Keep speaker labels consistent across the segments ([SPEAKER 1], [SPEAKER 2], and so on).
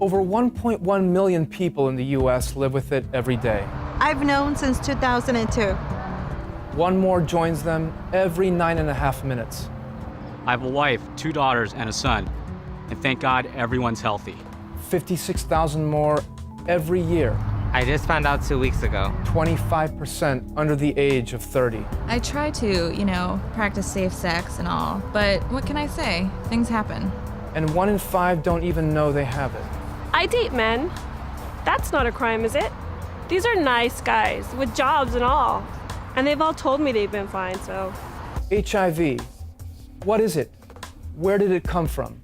[SPEAKER 1] Over 1.1 million people in the US live with it every day.
[SPEAKER 2] I've known since 2002.
[SPEAKER 1] One more joins them every 9.5 minutes.
[SPEAKER 3] I have a wife, 2 daughters, and a son, and thank God everyone's healthy.
[SPEAKER 1] 56,000 more every year.
[SPEAKER 4] I just found out 2 weeks ago.
[SPEAKER 1] 25% under the age of 30.
[SPEAKER 5] I try to, practice safe sex and all, but what can I say? Things happen.
[SPEAKER 1] And 1 in 5 don't even know they have it.
[SPEAKER 6] I date men. That's not a crime, is it? These are nice guys with jobs and all. And they've all told me they've been fine, so.
[SPEAKER 1] HIV. What is it? Where did it come from?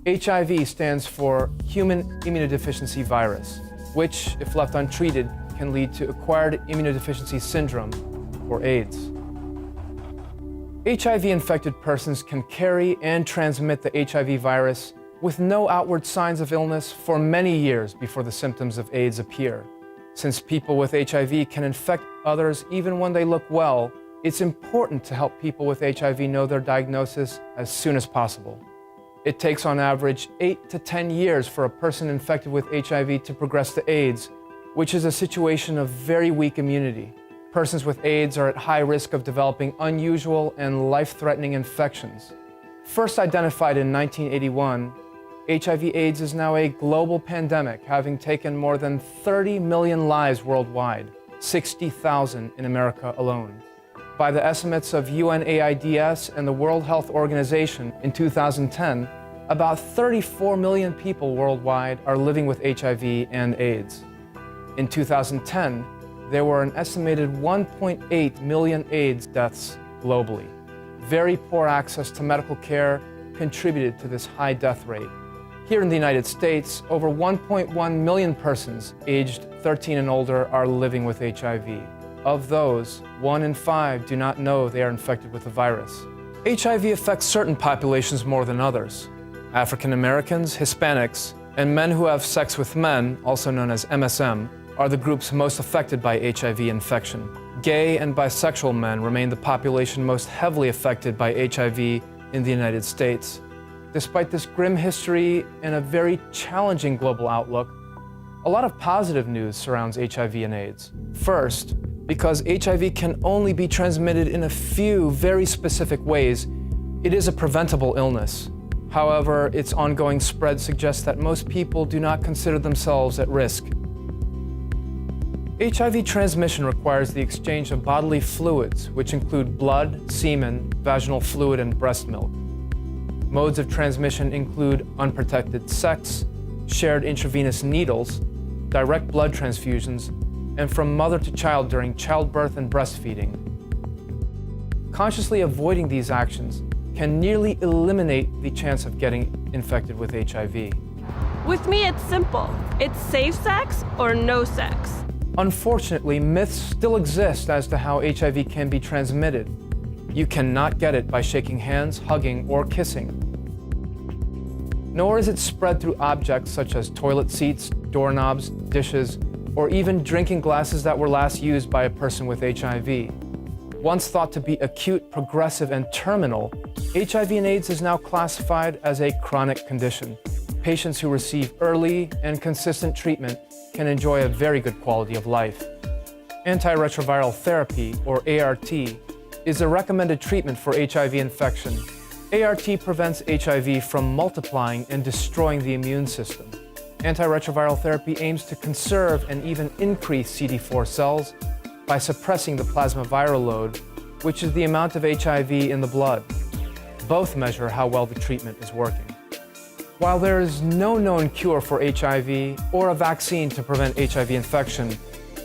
[SPEAKER 1] HIV stands for Human Immunodeficiency Virus, which, if left untreated, can lead to acquired immunodeficiency syndrome, or AIDS. HIV-infected persons can carry and transmit the HIV virus with no outward signs of illness for many years before the symptoms of AIDS appear. Since people with HIV can infect others even when they look well, it's important to help people with HIV know their diagnosis as soon as possible. It takes on average 8 to 10 years for a person infected with HIV to progress to AIDS, which is a situation of very weak immunity. Persons with AIDS are at high risk of developing unusual and life-threatening infections. First identified in 1981, HIV/AIDS is now a global pandemic, having taken more than 30 million lives worldwide, 60,000 in America alone. By the estimates of UNAIDS and the World Health Organization in 2010, about 34 million people worldwide are living with HIV and AIDS. In 2010, there were an estimated 1.8 million AIDS deaths globally. Very poor access to medical care contributed to this high death rate. Here in the United States, over 1.1 million persons aged 13 and older are living with HIV. Of those, 1 in 5 do not know they are infected with the virus. HIV affects certain populations more than others. African Americans, Hispanics, and men who have sex with men, also known as MSM, are the groups most affected by HIV infection. Gay and bisexual men remain the population most heavily affected by HIV in the United States. Despite this grim history and a very challenging global outlook, a lot of positive news surrounds HIV and AIDS. First, because HIV can only be transmitted in a few very specific ways, it is a preventable illness. However, its ongoing spread suggests that most people do not consider themselves at risk. HIV transmission requires the exchange of bodily fluids, which include blood, semen, vaginal fluid, and breast milk. Modes of transmission include unprotected sex, shared intravenous needles, direct blood transfusions, and from mother to child during childbirth and breastfeeding. Consciously avoiding these actions can nearly eliminate the chance of getting infected with HIV.
[SPEAKER 6] With me, it's simple. It's safe sex or no sex.
[SPEAKER 1] Unfortunately, myths still exist as to how HIV can be transmitted. You cannot get it by shaking hands, hugging, or kissing. Nor is it spread through objects such as toilet seats, doorknobs, dishes, or even drinking glasses that were last used by a person with HIV. Once thought to be acute, progressive, and terminal, HIV and AIDS is now classified as a chronic condition. Patients who receive early and consistent treatment can enjoy a very good quality of life. Antiretroviral therapy, or ART, is a recommended treatment for HIV infection. ART prevents HIV from multiplying and destroying the immune system. Antiretroviral therapy aims to conserve and even increase CD4 cells by suppressing the plasma viral load, which is the amount of HIV in the blood. Both measure how well the treatment is working. While there is no known cure for HIV or a vaccine to prevent HIV infection,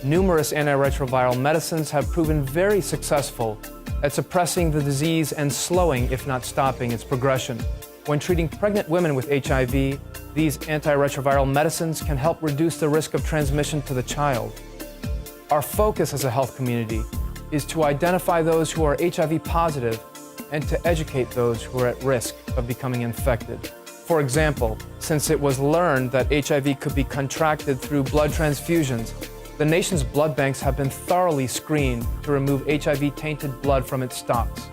[SPEAKER 1] numerous antiretroviral medicines have proven very successful at suppressing the disease and slowing, if not stopping, its progression. When treating pregnant women with HIV, these antiretroviral medicines can help reduce the risk of transmission to the child. Our focus as a health community is to identify those who are HIV positive and to educate those who are at risk of becoming infected. For example, since it was learned that HIV could be contracted through blood transfusions, the nation's blood banks have been thoroughly screened to remove HIV-tainted blood from its stocks,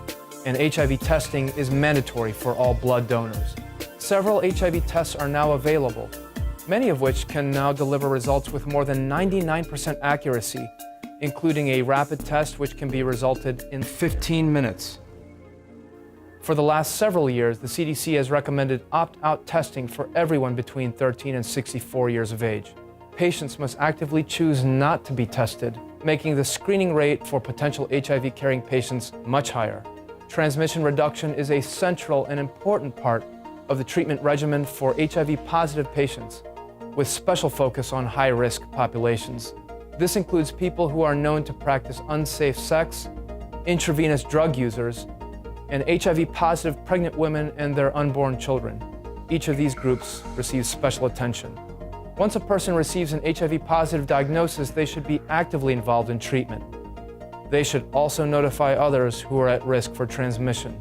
[SPEAKER 1] and HIV testing is mandatory for all blood donors. Several HIV tests are now available. many of which can now deliver results with more than 99% accuracy, including a rapid test which can be resulted in 15 minutes. For the last several years, the CDC has recommended opt-out testing for everyone between 13 and 64 years of age. Patients must actively choose not to be tested, making the screening rate for potential HIV-carrying patients much higher. Transmission reduction is a central and important part of the treatment regimen for HIV-positive patients, with special focus on high-risk populations. This includes people who are known to practice unsafe sex, intravenous drug users, and HIV-positive pregnant women and their unborn children. Each of these groups receives special attention. Once a person receives an HIV-positive diagnosis, they should be actively involved in treatment. They should also notify others who are at risk for transmission.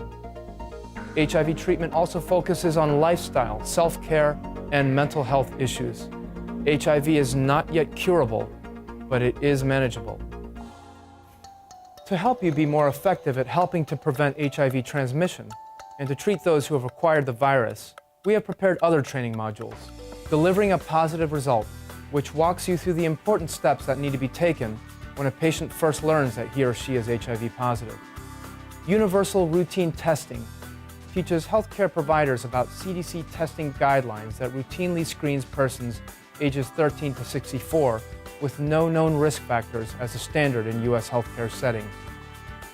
[SPEAKER 1] HIV treatment also focuses on lifestyle, self-care, and mental health issues. HIV is not yet curable, but it is manageable. To help you be more effective at helping to prevent HIV transmission and to treat those who have acquired the virus, we have prepared other training modules. Delivering a positive result, which walks you through the important steps that need to be taken when a patient first learns that he or she is HIV positive. Universal routine testing teaches healthcare providers about CDC testing guidelines that routinely screens persons ages 13 to 64 with no known risk factors as a standard in U.S. healthcare settings.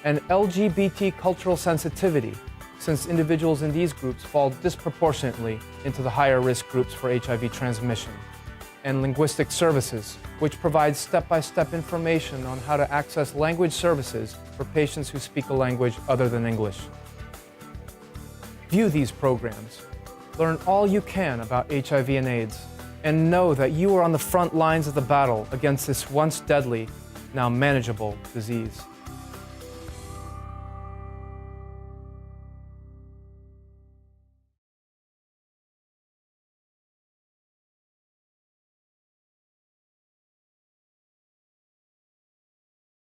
[SPEAKER 1] And LGBT cultural sensitivity, since individuals in these groups fall disproportionately into the higher risk groups for HIV transmission. And linguistic services, which provides step-by-step information on how to access language services for patients who speak a language other than English. View these programs, learn all you can about HIV and AIDS, and know that you are on the front lines of the battle against this once deadly, now manageable disease.